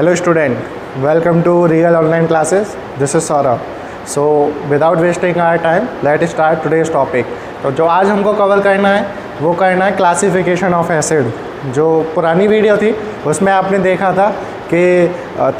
Hello student, welcome to Real Online Classes. This is Saurabh. So without wasting our time, let's start today's topic. तो जो आज हमको cover करना है वो करना है क्लासिफिकेशन ऑफ एसिड। जो पुरानी वीडियो थी उसमें आपने देखा था कि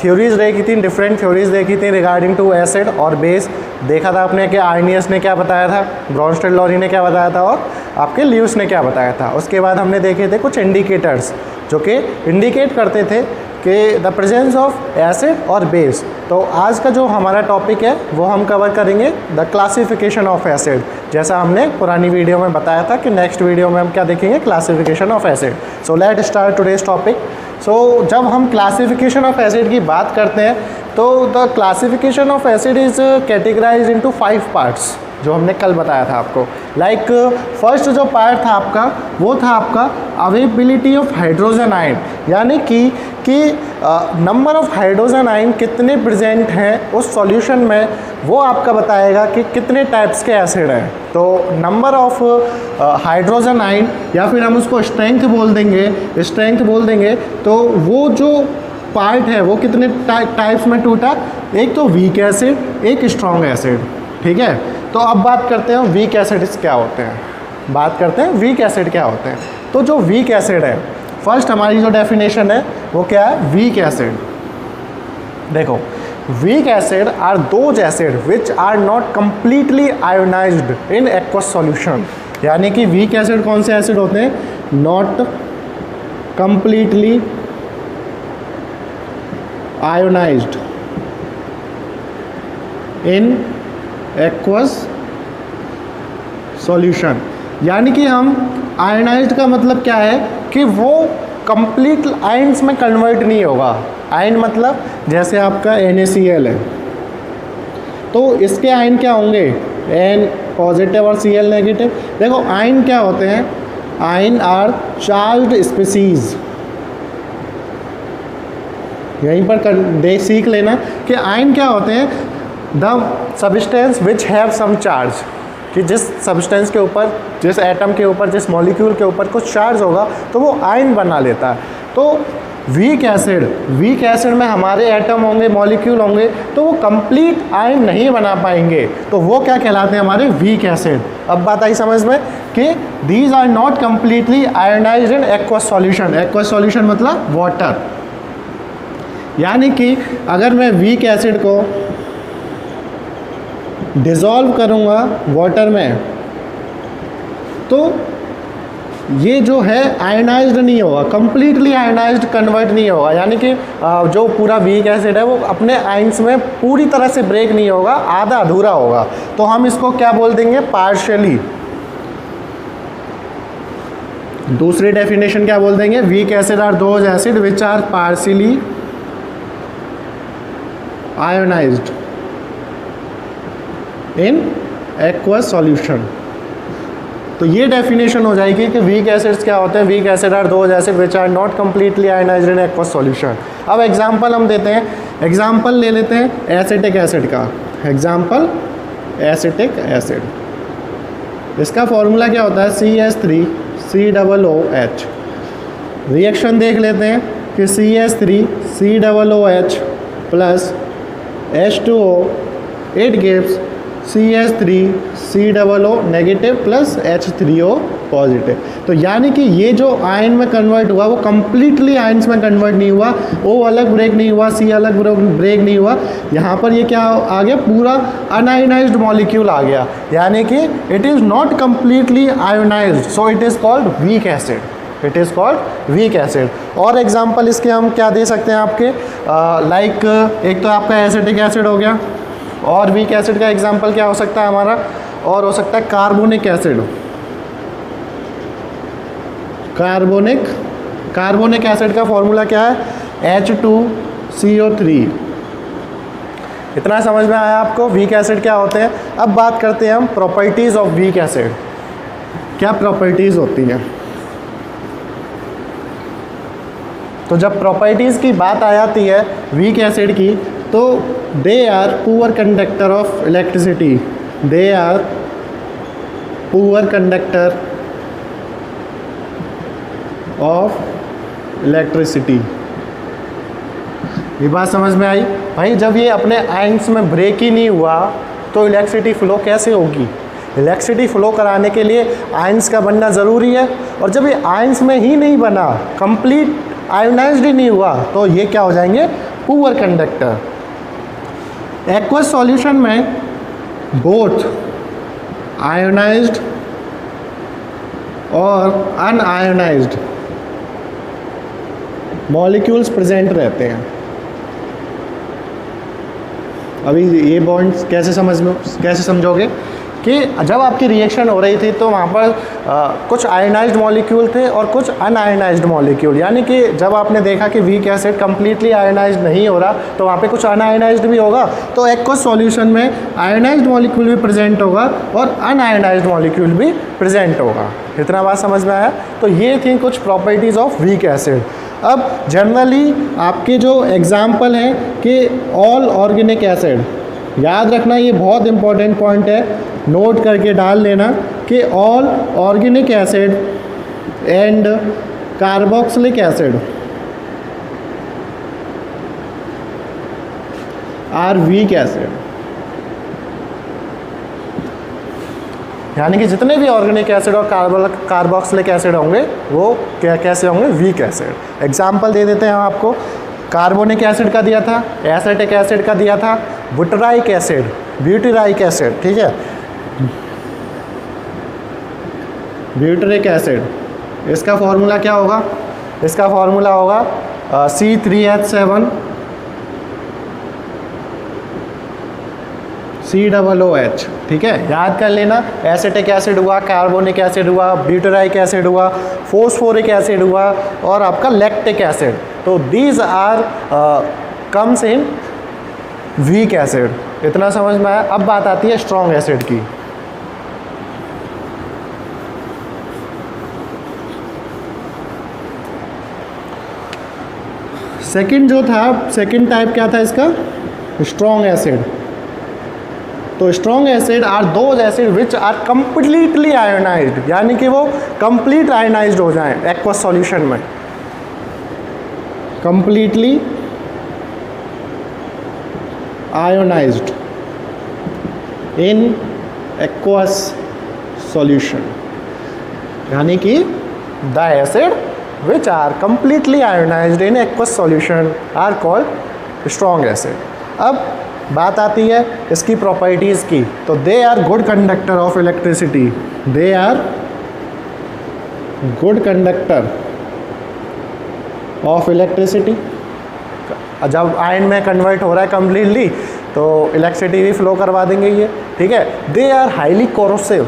थ्योरीज देखी थी, डिफरेंट थ्योरीज देखी थी रिगार्डिंग टू एसिड और बेस। देखा था आपने कि आर्नियस ने क्या बताया था, ब्रॉन्स्टेड-लॉरी ने क्या बताया था और आपके ल्यूस ने क्या बताया था। उसके बाद हमने देखे थे कुछ इंडिकेटर्स जो कि इंडिकेट करते थे कि द प्रेजेंस ऑफ एसिड और बेस। तो आज का जो हमारा टॉपिक है वो हम कवर करेंगे द क्लासिफिकेशन ऑफ एसिड, जैसा हमने पुरानी वीडियो में बताया था कि नेक्स्ट वीडियो में हम क्या देखेंगे, classification of acid. So let start today's topic. So जब हम क्लासिफिकेशन ऑफ एसिड की बात करते हैं तो the classification of acid is categorised into 5 parts, जो हमने कल बताया था आपको। लाइक फर्स्ट जो पार्ट था आपका वो था आपका अवेलेबिलिटी ऑफ हाइड्रोजन आयन, यानी कि नंबर ऑफ हाइड्रोजन आयन कितने प्रेजेंट हैं उस सॉल्यूशन में, वो आपका बताएगा कि कितने टाइप्स के एसिड हैं। तो नंबर ऑफ हाइड्रोजन आयन, या फिर हम उसको स्ट्रेंथ बोल देंगे, तो वो जो पार्ट है वो कितने टाइप्स में टूटा, एक तो वीक एसिड, एक स्ट्रॉन्ग एसिड। ठीक है, तो अब बात करते हैं वीक एसिड्स क्या होते हैं। वीक एसिड क्या होते हैं। तो जो वीक एसिड है, फर्स्ट हमारी जो डेफिनेशन है वो क्या है, वीक एसिड। देखो, weak acid are those acid which are not completely ionized in aqueous solution. यानी कि वीक एसिड कौन से एसिड होते हैं, not completely ionized in aqueous solution. यानी कि हम आयनाइज्ड का मतलब क्या है कि वो कंप्लीट आयन्स में कन्वर्ट नहीं होगा। आयन मतलब जैसे आपका NaCl है, तो इसके आयन क्या होंगे, N पॉजिटिव और Cl नेगेटिव। देखो आयन क्या होते हैं, आयन आर चार्ज्ड स्पीसीज। यहीं पर सीख लेना कि आयन क्या होते हैं, the substance which have some charge, कि जिस सब्सटेंस के ऊपर, जिस एटम के ऊपर, जिस मॉलिक्यूल के ऊपर कुछ चार्ज होगा तो वो आयन बना लेता है। तो वीक एसिड में हमारे एटम होंगे, मॉलिक्यूल होंगे, तो वो कंप्लीट आयन नहीं बना पाएंगे, तो वो क्या कहलाते हैं, हमारे वीक एसिड। अब बात आई समझ में कि these are not completely ionized in aqueous solution. Aqueous solution मतलब वाटर। यानी कि अगर मैं वीक एसिड को डिज़ोल्व करूँगा वाटर में तो ये जो है आयनाइज्ड नहीं होगा, कंप्लीटली आयनाइज्ड कन्वर्ट नहीं होगा। यानी कि जो पूरा वीक एसिड है वो अपने आयन्स में पूरी तरह से ब्रेक नहीं होगा, आधा अधूरा होगा। तो हम इसको क्या बोल देंगे, पार्शियली। दूसरी डेफिनेशन क्या बोल देंगे, weak acid are those acid which are partially ionized in aqueous solution. तो ये डेफिनेशन हो जाएगी कि वीक एसिड्स क्या होते हैं, weak acid are those acid which are not completely ionized in aqueous solution. अब एग्जांपल हम देते हैं, एग्जांपल ले लेते हैं एसिटिक एसिड का। एग्जांपल एसिटिक एसिड, इसका फॉर्मूला क्या होता है, CH3COOH। रिएक्शन देख लेते हैं कि CH3COOH plus H2O, it gives CH3COO negative plus H3O positive. तो यानी कि ये जो आयन में कन्वर्ट हुआ वो कंप्लीटली आयन्स में कन्वर्ट नहीं हुआ, O अलग ब्रेक नहीं हुआ, C अलग ब्रेक नहीं हुआ। यहाँ पर ये क्या आ गया, पूरा अनआयोनाइज्ड मॉलिक्यूल आ गया। यानी कि it is not completely ionised, so it is called weak acid. Weak acid. और एग्जाम्पल इसके हम क्या दे सकते हैं आपके, लाइक एक तो आपका एसिटिक एसिड हो गया, और वीक एसिड का एग्जाम्पल क्या हो सकता है हमारा, और हो सकता है कार्बोनिक एसिड। कार्बोनिक एसिड का फॉर्मूला क्या है, H2CO3। इतना समझ में आया आपको, वीक एसिड क्या होते हैं। अब बात करते हैं हम प्रॉपर्टीज़ ऑफ वीक एसिड। क्या प्रॉपर्टीज़ होती हैं। तो जब प्रॉपर्टीज़ की बात आ जाती है वीक एसिड की, तो they are poor conductor of electricity. They are poor conductor of electricity. ये बात समझ में आई भाई? जब ये अपने आयंस में ब्रेक ही नहीं हुआ तो इलेक्ट्रिसिटी फ्लो कैसे होगी? इलेक्ट्रिसिटी फ्लो कराने के लिए आयंस का बनना ज़रूरी है, और जब ये आयंस में ही नहीं बना, कंप्लीट आयोनाइज्ड ही नहीं हुआ, तो ये क्या हो जाएंगे? Poor conductor. एक्वस सॉल्यूशन में बोथ आयोनाइज्ड और अनआयोनाइज्ड मॉलिक्यूल्स प्रेजेंट रहते हैं। अभी ये बॉन्ड्स कैसे समझोगे कि जब आपकी रिएक्शन हो रही थी तो वहाँ पर कुछ आयनाइज्ड मॉलिक्यूल थे और कुछ अनआयनाइज्ड मॉलिक्यूल, यानी कि जब आपने देखा कि वीक एसिड कंप्लीटली आयनाइज्ड नहीं हो रहा तो वहाँ पे कुछ अनआयनाइज्ड भी होगा, तो एक्वस सॉल्यूशन में आयनाइज्ड मॉलिक्यूल भी प्रेजेंट होगा और अनआयनाइज्ड मॉलिक्यूल भी प्रेजेंट होगा। इतना बात समझ में आया? तो ये थी कुछ प्रॉपर्टीज़ ऑफ वीक एसिड। अब जनरली आपके जो एग्जाम्पल हैं कि ऑल ऑर्गेनिक एसिड, याद रखना ये बहुत इंपॉर्टेंट पॉइंट है, नोट करके डाल लेना कि all organic acid and carboxylic acid are weak acid. यानी कि जितने भी ऑर्गेनिक एसिड और कार्बोक्सिलिक एसिड होंगे वो कैसे होंगे? Weak acid. एग्जाम्पल दे देते हैं हम आपको। कार्बोनिक एसिड का दिया था, एसिटिक एसिड का दिया था, बुटराइक एसिड, ब्यूटेराइक एसिड, ठीक है, ब्यूटेरिक एसिड, इसका फॉर्मूला क्या होगा? इसका फॉर्मूला होगा C3H7 COOH, ठीक है, याद कर लेना। एसिटिक एसिड हुआ, कार्बोनिक एसिड हुआ, ब्यूटेराइक एसिड हुआ, फोस्फोरिक एसिड हुआ और आपका लैक्टिक एसिड। तो these are comes in weak acid. इतना समझ में आया? अब बात आती है स्ट्रॉन्ग एसिड की। सेकंड जो था, सेकंड टाइप क्या था इसका? Strong acid. तो strong acid are those acid which are completely ionized, यानी कि वो कंप्लीट आयोनाइज्ड हो जाएं एक्वस सॉल्यूशन में, completely ionized in aqueous solution, यानी कि the acid which are completely ionized in aqueous solution are called strong acid। अब बात आती है इसकी प्रॉपर्टीज़ की। तो they are good conductor of electricity, they are good conductor of electricity. जब आयन में कन्वर्ट हो रहा है कम्प्लीटली तो इलेक्ट्रिसिटी भी फ्लो करवा देंगे ये, ठीक है। दे आर हाईली कोरोसिव,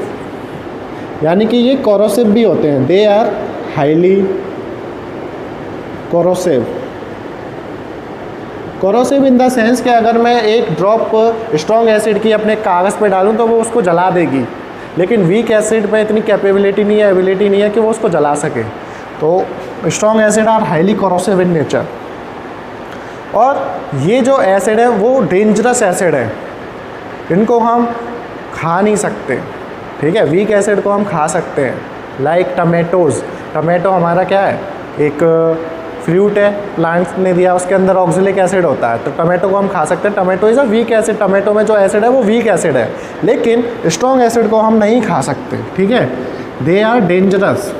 यानी कि ये कोरोसिव भी होते हैं, they are highly corrosive. Corrosive in the sense कि अगर मैं एक ड्रॉप स्ट्रॉन्ग एसिड की अपने कागज़ पे डालूं तो वो उसको जला देगी, लेकिन वीक एसिड में इतनी कैपेबिलिटी नहीं है, एबिलिटी नहीं है कि वो उसको जला सके। तो strong acid are highly corrosive in nature. और ये जो एसिड है वो डेंजरस एसिड है, इनको हम खा नहीं सकते, ठीक है। वीक एसिड को हम खा सकते हैं, लाइक टमेटोज़। टमेटो हमारा क्या है? एक फ्रूट है, प्लांट्स ने दिया, उसके अंदर ऑक्जेलिक एसिड होता है, तो टमाटो को हम खा सकते हैं। Tomato is a weak acid, tomato में जो एसिड है वो वीक एसिड है, लेकिन स्ट्रॉन्ग एसिड को हम नहीं खा सकते, ठीक है। दे आर डेंजरस,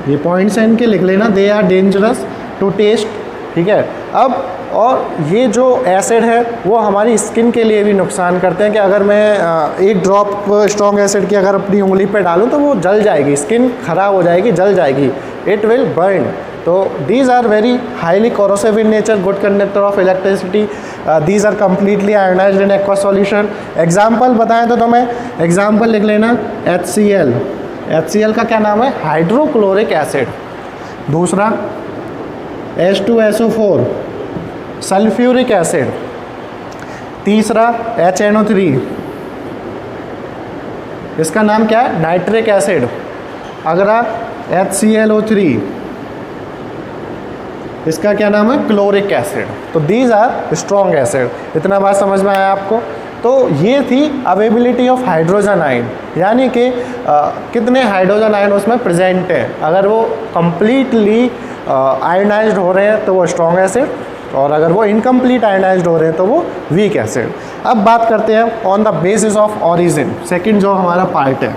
ये पॉइंट्स हैं इनके, लिख लेना। They are dangerous to taste, ठीक है। अब और ये जो एसिड है वो हमारी स्किन के लिए भी नुकसान करते हैं कि अगर मैं एक ड्रॉप स्ट्रॉन्ग एसिड की अगर अपनी उंगली पे डालूं तो वो जल जाएगी, स्किन खराब हो जाएगी, जल जाएगी, इट विल बर्न। तो these are very highly corrosive in nature, good conductor of electricity, these are completely ionized in aqua solution. Example बताएं तो तुम्हें एग्जाम्पल लिख लेना। HCl, HCl का क्या नाम है? Hydrochloric acid. दूसरा H2SO4, सल्फ्यूरिक एसिड। तीसरा HNO3, इसका नाम क्या है? Nitric acid. अगला HClO3, इसका क्या नाम है? Chloric acid. तो दीज आर स्ट्रॉन्ग एसिड। इतना बात समझ में आया आपको? तो ये थी अवेबिलिटी ऑफ हाइड्रोजन आयन, यानी कि कितने हाइड्रोजन आयन उसमें प्रेजेंट है। अगर वो कंप्लीटली आयनाइज्ड हो रहे हैं तो वो स्ट्रॉन्ग एसिड, और अगर वो इनकम्प्लीट आयनाइज्ड हो रहे हैं तो वो वीक एसिड। अब बात करते हैं on the basis of origin, second जो हमारा पार्ट है,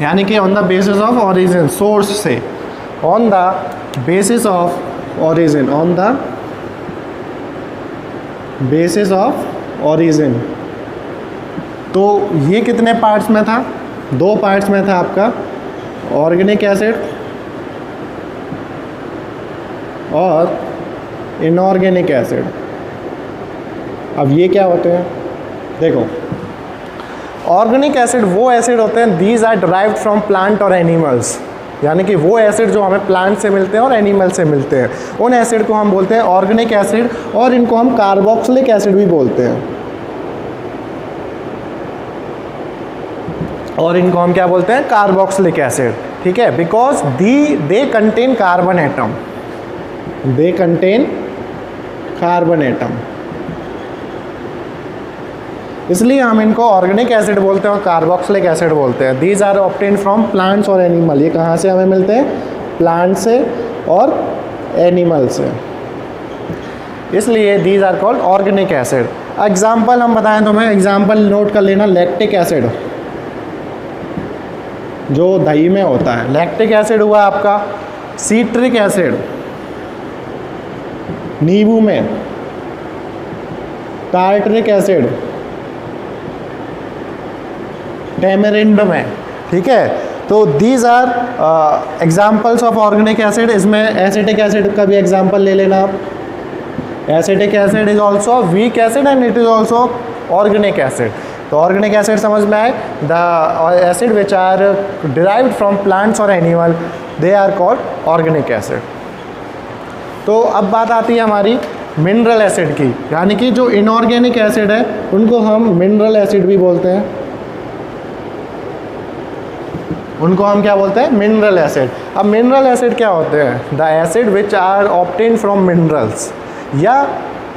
यानी कि on the basis of origin, source से, on the basis of origin, on the basis of origin. तो ये कितने पार्ट्स में था? 2 पार्ट्स में था आपका, ऑर्गेनिक एसिड और इनऑर्गेनिक एसिड। अब ये क्या होते हैं? देखो, ऑर्गेनिक एसिड वो एसिड होते हैं, these are derived from plant और एनिमल्स, यानी कि वो एसिड जो हमें प्लांट से मिलते हैं और एनिमल से मिलते हैं, उन एसिड को हम बोलते हैं ऑर्गेनिक एसिड, और इनको हम कार्बोक्सिलिक एसिड भी बोलते हैं। और इनको हम क्या बोलते हैं? कार्बोक्सिलिक एसिड, ठीक है, because they contain carbon atom, they contain carbon atom, इसलिए हम इनको ऑर्गेनिक एसिड बोलते हैं और कार्बोक्सिलिक एसिड बोलते हैं। These are obtain from plants और एनिमल। ये कहाँ से हमें मिलते हैं? प्लांट से और एनिमल से, इसलिए these are called organic acid. Example हम बताएं तो मैं एग्जाम्पल नोट कर लेना। लैक्टिक एसिड जो दही में होता है, लैक्टिक एसिड हुआ आपका। सीट्रिक एसिड नींबू में, टार्टरिक एसिड टेमेरिंड में, ठीक है। तो these are examples of organic acid. इसमें एसिटिक एसिड का भी एग्जाम्पल ले लेना आप। Acetic acid is also weak acid and it is also organic acid. तो ऑर्गेनिक एसिड समझ में आए, the acid which are derived from plants और animal, they are called organic acid. तो अब बात आती है हमारी मिनरल एसिड की, यानी कि जो इनऑर्गेनिक एसिड है उनको हम मिनरल एसिड भी बोलते हैं। उनको हम क्या बोलते हैं? Mineral acid. अब मिनरल एसिड क्या होते हैं? The acid which are obtain from minerals, या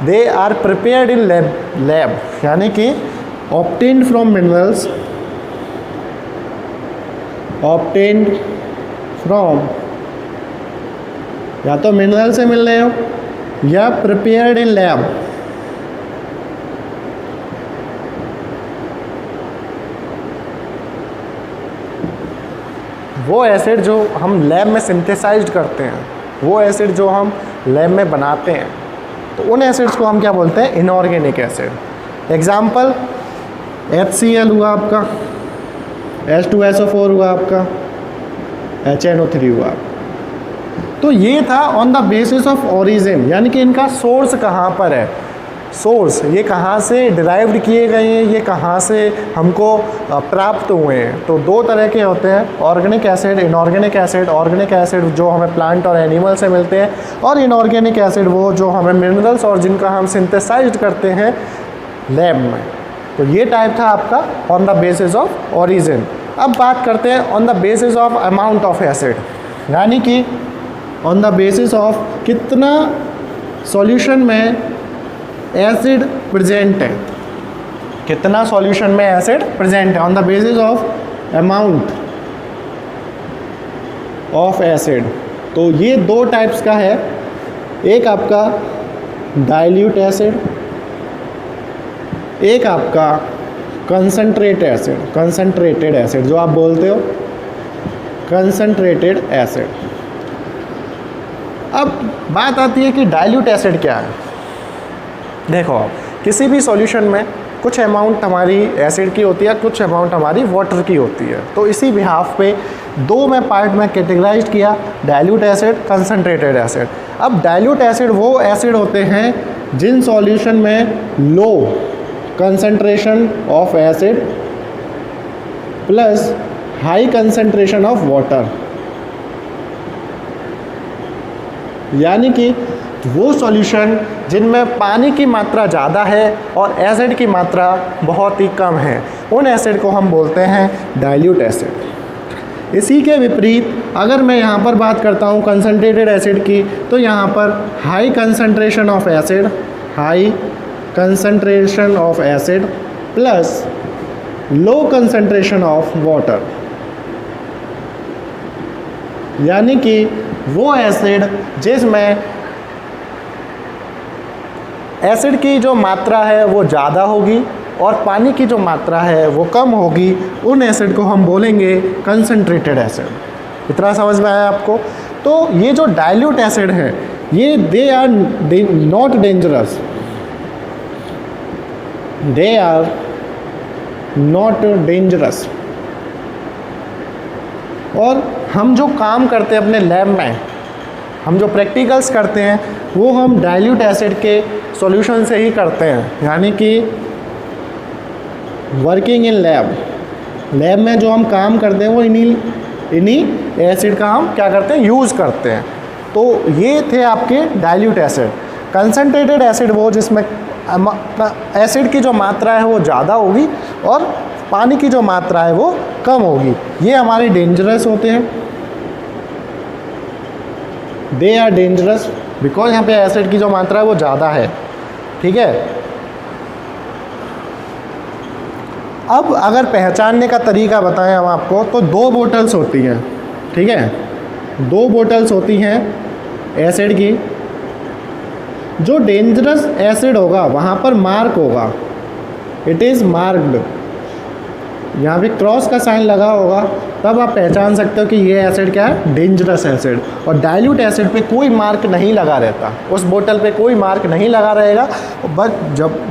they are prepared in lab, यानी कि obtained from minerals, obtained from, या तो मिनरल से मिल रहे हो या प्रिपेयर्ड इन लैब। वो एसिड जो हम लैब में सिंथेसाइज्ड करते हैं, वो एसिड जो हम लैब में बनाते हैं, तो उन एसिड्स को हम क्या बोलते हैं? Inorganic acid. एग्जाम्पल HCl हुआ आपका, H2SO4 हुआ आपका, HNO3 हुआ। तो ये था on the basis of origin, यानी कि इनका सोर्स कहाँ पर है, सोर्स ये कहाँ से डिराइव्ड किए गए हैं, ये कहाँ से हमको प्राप्त हुए हैं। तो 2 तरह के होते हैं, organic acid, inorganic acid. Organic acid जो हमें प्लांट और एनिमल से मिलते हैं, और इनऑर्गेनिक एसिड वो जो हमें मिनरल्स और जिनका हम सिंथेसाइज्ड करते हैं लैब में। तो ये टाइप था आपका on the basis of origin. अब बात करते हैं on the basis of amount of acid, यानी कि ऑन द बेसिस ऑफ कितना सॉल्यूशन में एसिड प्रेजेंट है, कितना सॉल्यूशन में एसिड प्रेजेंट है, on the basis of amount of acid. तो ये 2 टाइप्स का है, एक आपका डाइल्यूट एसिड, एक आपका कंसंट्रेट एसिड, कंसंट्रेटेड एसिड जो आप बोलते हो कंसंट्रेटेड एसिड। अब बात आती है कि डाइल्यूट एसिड क्या है। देखो, किसी भी सॉल्यूशन में कुछ अमाउंट हमारी एसिड की होती है, कुछ अमाउंट हमारी वाटर की होती है। तो इसी बिहाफ पे 2 में पार्ट में कैटेगराइज किया, डाइल्यूट एसिड, कंसंट्रेटेड एसिड। अब डाइल्यूट एसिड वो एसिड होते हैं जिन सॉल्यूशन में low concentration of acid plus high concentration of water, यानी कि वो सॉल्यूशन जिनमें पानी की मात्रा ज़्यादा है और एसिड की मात्रा बहुत ही कम है, उन एसिड को हम बोलते हैं डाइल्यूट एसिड। इसी के विपरीत अगर मैं यहाँ पर बात करता हूँ कंसंट्रेटेड एसिड की, तो यहाँ पर high concentration of acid, high concentration of acid plus low concentration of water, यानी कि वो एसिड जिसमें एसिड की जो मात्रा है वो ज़्यादा होगी और पानी की जो मात्रा है वो कम होगी, उन एसिड को हम बोलेंगे कंसंट्रेटेड एसिड। इतना समझ में आया आपको? तो ये जो डाइल्यूट एसिड है ये they are not dangerous, they are not dangerous. और हम जो काम करते हैं अपने लैब में, हम जो प्रैक्टिकल्स करते हैं वो हम डाइल्यूट एसिड के सॉल्यूशन से ही करते हैं, यानी कि वर्किंग इन लैब में जो हम काम करते हैं वो इन्हीं एसिड का हम क्या करते हैं, यूज़ करते हैं। तो ये थे आपके डाइल्यूट एसिड। कंसंट्रेटेड एसिड वो जिसमें एसिड की जो मात्रा है वो ज़्यादा होगी और पानी की जो मात्रा है वो कम होगी, ये हमारे डेंजरस होते हैं। दे आर डेंजरस बिकॉज यहाँ पे एसिड की जो मात्रा है वो ज़्यादा है। ठीक है, अब अगर पहचानने का तरीका बताएं हम आपको, तो 2 बोतल्स होती हैं। ठीक है, 2 बोतल्स होती हैं एसिड की। जो डेंजरस एसिड होगा वहाँ पर मार्क होगा, इट इज़ मार्क्ड, यहाँ पे क्रॉस का साइन लगा होगा, तब आप पहचान सकते हो कि ये एसिड क्या है, डेंजरस एसिड। और डाइल्यूट एसिड पे कोई मार्क नहीं लगा रहता, उस बोतल पे कोई मार्क नहीं लगा रहेगा,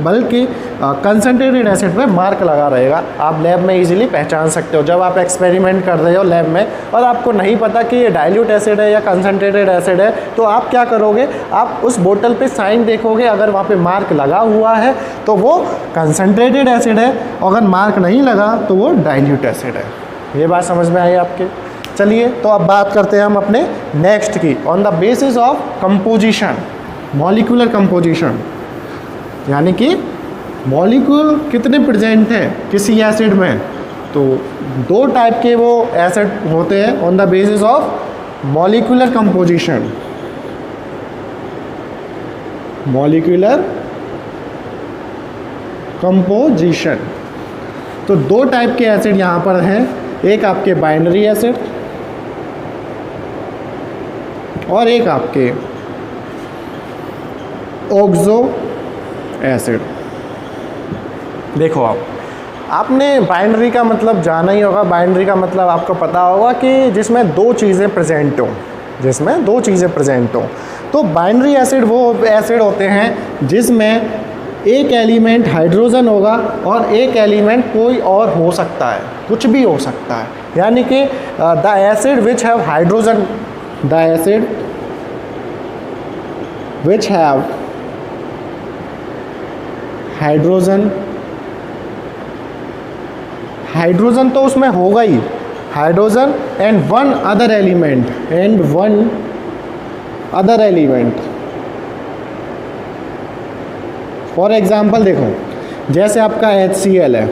बल्कि कंसंट्रेटेड एसिड पे मार्क लगा रहेगा। आप लैब में इजीली पहचान सकते हो। जब आप एक्सपेरिमेंट कर रहे हो लैब में और आपको नहीं पता कि ये डाइल्यूट एसिड है या कंसंट्रेटेड एसिड है, तो आप क्या करोगे, आप उस बोतल पे साइन देखोगे, अगर वहाँ पे मार्क लगा हुआ है तो वो कंसंट्रेटेड एसिड है, अगर मार्क नहीं लगा तो वो डाइल्यूट एसिड है। ये बात समझ में आई आपके? चलिए, तो अब बात करते हैं हम अपने नेक्स्ट की, on the basis of composition, molecular composition, यानी कि मॉलिक्यूल कितने प्रेजेंट हैं किसी एसिड में। तो 2 टाइप के वो एसिड होते हैं on the basis of molecular composition. Molecular composition, तो 2 टाइप के एसिड यहाँ पर हैं, एक आपके बाइनरी एसिड और एक आपके ऑक्सो एसिड। देखो, आपने बाइनरी का मतलब जाना ही होगा। बाइनरी का मतलब आपको पता होगा कि जिसमें 2 चीज़ें प्रेजेंट हों, जिसमें 2 चीज़ें प्रेजेंट हों। तो बाइनरी एसिड वो एसिड होते हैं जिसमें एक एलिमेंट हाइड्रोजन होगा और एक एलिमेंट कोई और हो सकता है, कुछ भी हो सकता है। यानी कि the acid which have hydrogen, the acid which have hydrogen, hydrogen तो उसमें होगा ही, hydrogen and one other element, for example देखो, जैसे आपका HCl है,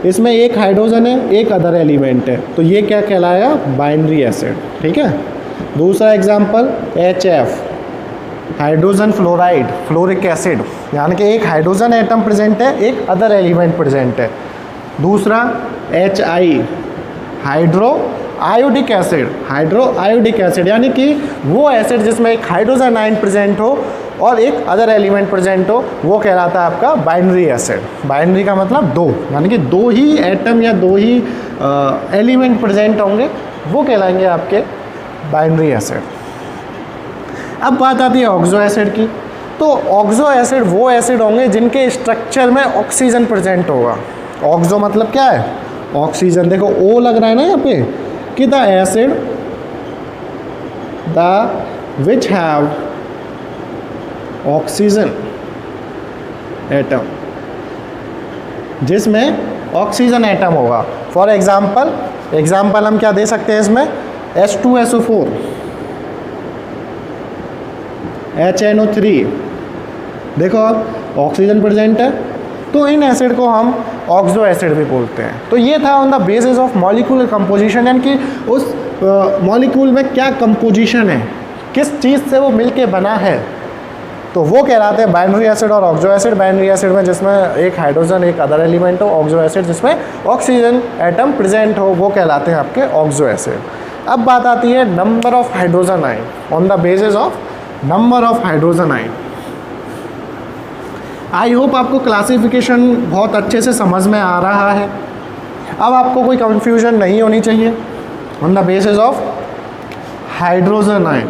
इसमें एक हाइड्रोजन है, एक अदर एलिमेंट है, तो ये क्या कहलाएगा, बाइनरी एसिड। ठीक है, दूसरा example HF, hydrogen fluoride, fluoric acid, यानी कि एक हाइड्रोजन एटम प्रेजेंट है, एक अदर एलिमेंट प्रेजेंट है। दूसरा HI, hydro iodic acid, hydro iodic acid, यानी कि वो एसिड जिसमें एक हाइड्रोजन आयन प्रेजेंट हो और एक अदर एलिमेंट प्रेजेंट हो, वो कहलाता है आपका बाइनरी एसिड। बाइनरी का मतलब 2, यानी कि 2 ही एटम या 2 ही एलिमेंट प्रेजेंट होंगे, वो कहलाएंगे आपके बाइनरी एसिड। अब बात आती है ऑक्सो एसिड की। तो ऑक्सो एसिड वो एसिड होंगे जिनके स्ट्रक्चर में ऑक्सीजन प्रेजेंट होगा। ऑक्सो मतलब क्या है, ऑक्सीजन। देखो O लग रहा है ना यहाँ पे, कि the acid the which have oxygen atom, जिसमें ऑक्सीजन एटम होगा। फॉर एग्जाम्पल हम क्या दे सकते हैं इसमें, H2SO4, HNO3, देखो अब ऑक्सीजन प्रेजेंट है, तो इन एसिड को हम ऑक्सो एसिड भी बोलते हैं। तो ये था on the basis of molecular composition, यानी कि उस मॉलिक्यूल में क्या कंपोजिशन है, किस चीज़ से वो मिलके बना है, तो वो कहलाते हैं बाइनरी एसिड और ऑक्सो एसिड। बाइनरी एसिड में जिसमें एक हाइड्रोजन एक अदर एलिमेंट हो, ऑक्सो एसिड जिसमें ऑक्सीजन एटम प्रेजेंट हो, वो कहलाते हैं आपके ऑक्सो एसिड। अब बात आती है number of hydrogen ion, on the basis of number of hydrogen ion. I hope आपको क्लासिफिकेशन बहुत अच्छे से समझ में आ रहा है। अब आपको कोई कंफ्यूजन नहीं होनी चाहिए। On the basis of hydrogen ion,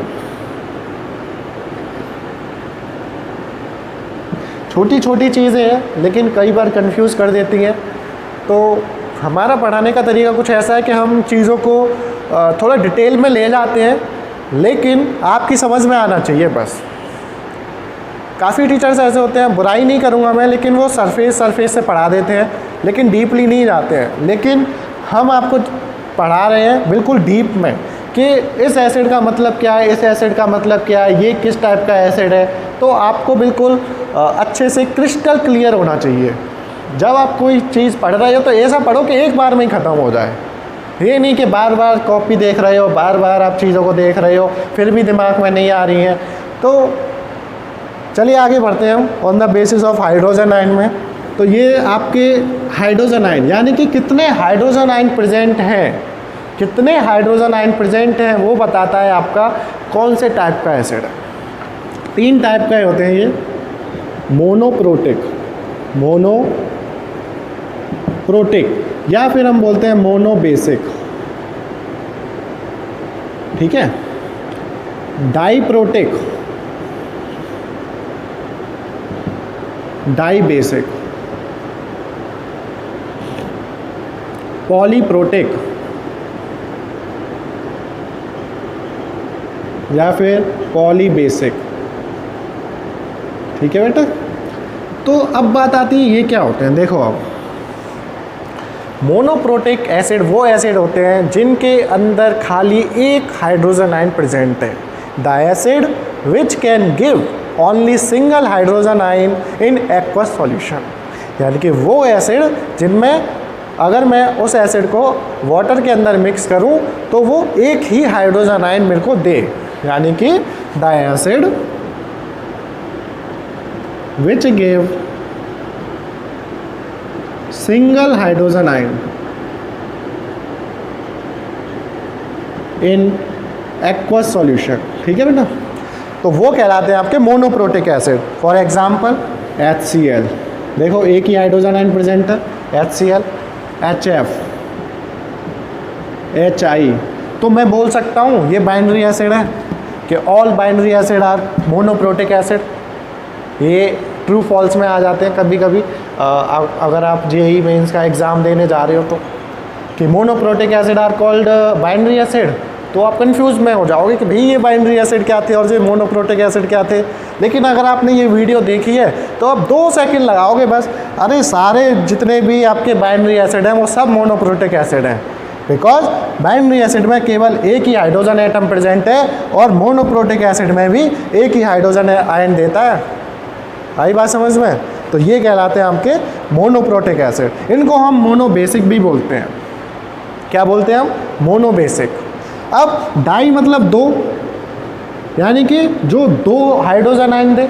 छोटी छोटी चीज़ें हैं लेकिन कई बार कंफ्यूज कर देती हैं। तो हमारा पढ़ाने का तरीका कुछ ऐसा है कि हम चीज़ों को थोड़ा डिटेल में ले जाते हैं, लेकिन आपकी समझ में आना चाहिए बस। काफ़ी टीचर्स ऐसे होते हैं, बुराई नहीं करूँगा मैं, लेकिन वो सरफेस से पढ़ा देते हैं लेकिन डीपली नहीं जाते हैं। लेकिन हम आपको पढ़ा रहे हैं बिल्कुल डीप में कि इस एसिड का मतलब क्या है, इस एसिड का मतलब क्या है, ये किस टाइप का एसिड है। तो आपको बिल्कुल अच्छे से क्रिस्टल क्लियर होना चाहिए। जब आप कोई चीज़ पढ़ रहे हो तो ऐसा पढ़ो कि एक बार में ही ख़त्म हो जाए। ये नहीं कि बार बार कॉपी देख रहे हो, बार बार आप चीज़ों को देख रहे हो फिर भी दिमाग में नहीं आ रही हैं। तो चलिए आगे बढ़ते हैं हम on the basis of hydrogen ion में। तो ये आपके हाइड्रोजन आयन यानी कि कितने हाइड्रोजन आयन प्रेजेंट हैं, कितने हाइड्रोजन आयन प्रेजेंट हैं वो बताता है आपका कौन से टाइप का एसिड है। 3 टाइप के होते हैं ये, मोनोप्रोटिक, मोनोप्रोटिक या फिर हम बोलते हैं मोनोबेसिक, ठीक है, डाइप्रोटिक, डाइबेसिक, पॉलीप्रोटिक या फिर पॉलीबेसिक, ठीक है बेटा। तो अब बात आती है ये क्या होते हैं। देखो अब मोनोप्रोटिक एसिड वो एसिड होते हैं जिनके अंदर खाली एक हाइड्रोजन आयन प्रेजेंट है। The acid which can give only single hydrogen ion in aqueous solution, यानी कि वो एसिड जिनमें अगर मैं उस एसिड को वाटर के अंदर मिक्स करूं तो वो एक ही हाइड्रोजन आयन मेरे को दे, यानी कि the acid which gave single hydrogen ion in aqueous solution, ठीक है बेटा। तो वो कहलाते हैं आपके monoprotic acid. For example HCl, देखो एक ही हाइड्रोजन आयन प्रेजेंट है, HCl, HF, HI। तो मैं बोल सकता हूँ ये बाइनरी एसिड है कि all binary acid are monoprotic acid. ये ट्रू फॉल्स में आ जाते हैं कभी कभी। अगर आप JEE मेंस का एग्ज़ाम देने जा रहे हो तो कि monoprotic acid are called binary acid, तो आप कंफ्यूज में हो जाओगे कि भाई ये बाइनरी एसिड क्या थे और ये मोनोप्रोटिक एसिड क्या थे। लेकिन अगर आपने ये वीडियो देखी है तो आप 2 सेकंड लगाओगे बस, अरे सारे जितने भी आपके बाइनरी एसिड हैं वो सब मोनोप्रोटिक एसिड हैं, बिकॉज बाइनरी एसिड में केवल एक ही हाइड्रोजन एटम प्रेजेंट है और मोनोप्रोटिक एसिड में भी एक ही हाइड्रोजन आयन देता है। आई बात समझ में। तो ये कहलाते हैं आपके मोनोप्रोटिक एसिड। इनको हम मोनोबेसिक भी बोलते हैं। क्या बोलते हैं हम? मोनोबेसिक। अब डाई मतलब 2, यानी कि जो 2 हाइड्रोजन आयन दे।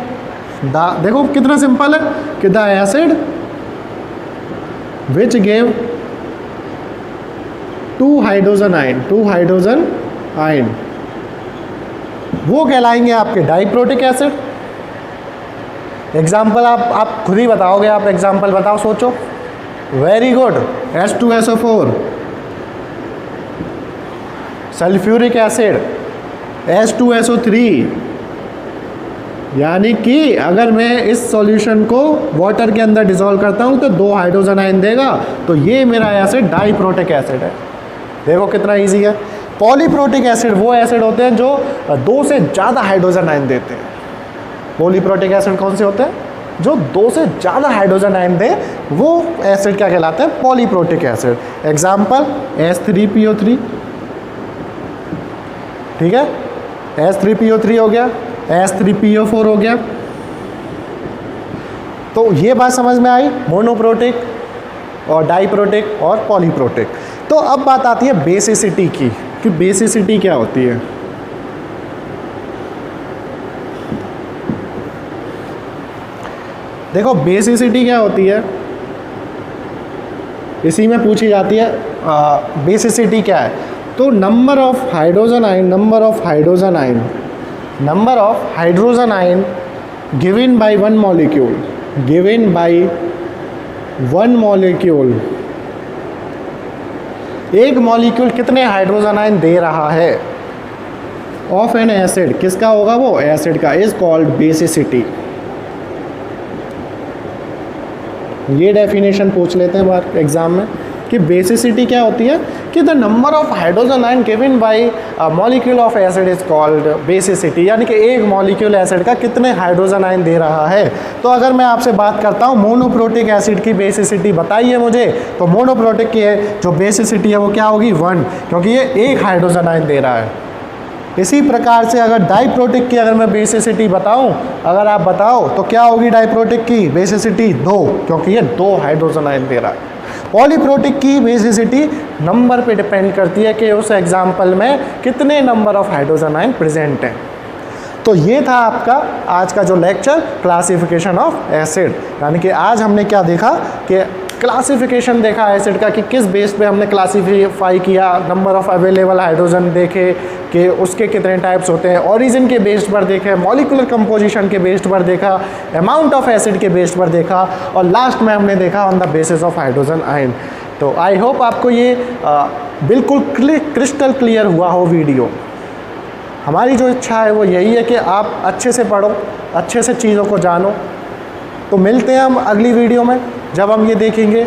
देखो कितना सिंपल है कि the acid which gave 2 hydrogen ion वो कहलाएंगे आपके डाइप्रोटिक एसिड। एग्जाम्पल आप खुद ही बताओगे, आप एग्जाम्पल बताओ, सोचो। Very good, H2SO4, sulphuric acid, H2SO3। यानी कि अगर मैं इस सॉल्यूशन को वाटर के अंदर डिसॉल्व करता हूं तो 2 हाइड्रोजन आयन देगा, तो ये मेरा एसिड डाइप्रोटिक एसिड है। देखो कितना इजी है। पॉलीप्रोटिक एसिड वो एसिड होते हैं जो 2 से ज़्यादा हाइड्रोजन आयन देते हैं। पॉलीप्रोटिक एसिड कौन से होते हैं? जो 2 से ज़्यादा हाइड्रोजन आयन दे, वो एसिड क्या कहलाते हैं? Polyprotic acid. एग्जाम्पल H3PO3, ठीक है, H3PO3 हो गया, H3PO4 हो गया। तो ये बात समझ में आई, मोनोप्रोटिक और डाइप्रोटिक और पॉलीप्रोटिक। तो अब बात आती है बेसिसिटी की, कि बेसिसिटी क्या होती है। देखो बेसिसिटी क्या होती है, इसी में पूछी जाती है। बेसिसिटी क्या है? तो number of hydrogen ion given by one molecule, एक मॉलिक्यूल कितने हाइड्रोजन आयन दे रहा है ऑफ एन एसिड, किसका होगा वो, एसिड का, इज कॉल्ड बेसिसिटी। ये डेफिनेशन पूछ लेते हैं बार एग्जाम में कि बेसिसिटी क्या होती है, कि the number of hydrogen ion given by molecule of acid is called basicity, यानी कि एक मॉलिक्यूल एसिड का कितने हाइड्रोजन आयन दे रहा है। तो अगर मैं आपसे बात करता हूँ मोनोप्रोटिक एसिड की बेसिसिटी बताइए मुझे, तो मोनोप्रोटिक की जो बेसिसिटी है वो क्या होगी, 1, क्योंकि ये एक हाइड्रोजन आयन दे रहा है। इसी प्रकार से अगर डाइप्रोटिक की अगर मैं बेसिसिटी बताऊं, अगर आप बताओ तो क्या होगी डाइप्रोटिक की बेसिसिटी, 2, क्योंकि ये 2 हाइड्रोजन आयन दे रहा है। पॉलीप्रोटिक की बेसिसिटी नंबर पे डिपेंड करती है कि उस एग्जाम्पल में कितने number of hydrogen ion present हैं। तो ये था आपका आज का जो लेक्चर क्लासिफिकेशन ऑफ एसिड, यानी कि आज हमने क्या देखा कि क्लासिफिकेशन देखा एसिड का कि किस बेस पे हमने क्लासीफाई किया, नंबर ऑफ अवेलेबल हाइड्रोजन देखे कि उसके कितने टाइप्स होते हैं, ओरिजिन के बेस्ड पर देखे, मॉलिक्यूलर कंपोजिशन के बेस्ड पर देखा, अमाउंट ऑफ एसिड के बेस्ड पर देखा, और लास्ट में हमने देखा on the basis of hydrogen ion. तो आई होप आपको ये बिल्कुल क्रिस्टल क्लियर हुआ हो वीडियो। हमारी जो इच्छा है वो यही है कि आप अच्छे से पढ़ो, अच्छे से चीज़ों को जानो। तो मिलते हैं हम अगली वीडियो में जब हम ये देखेंगे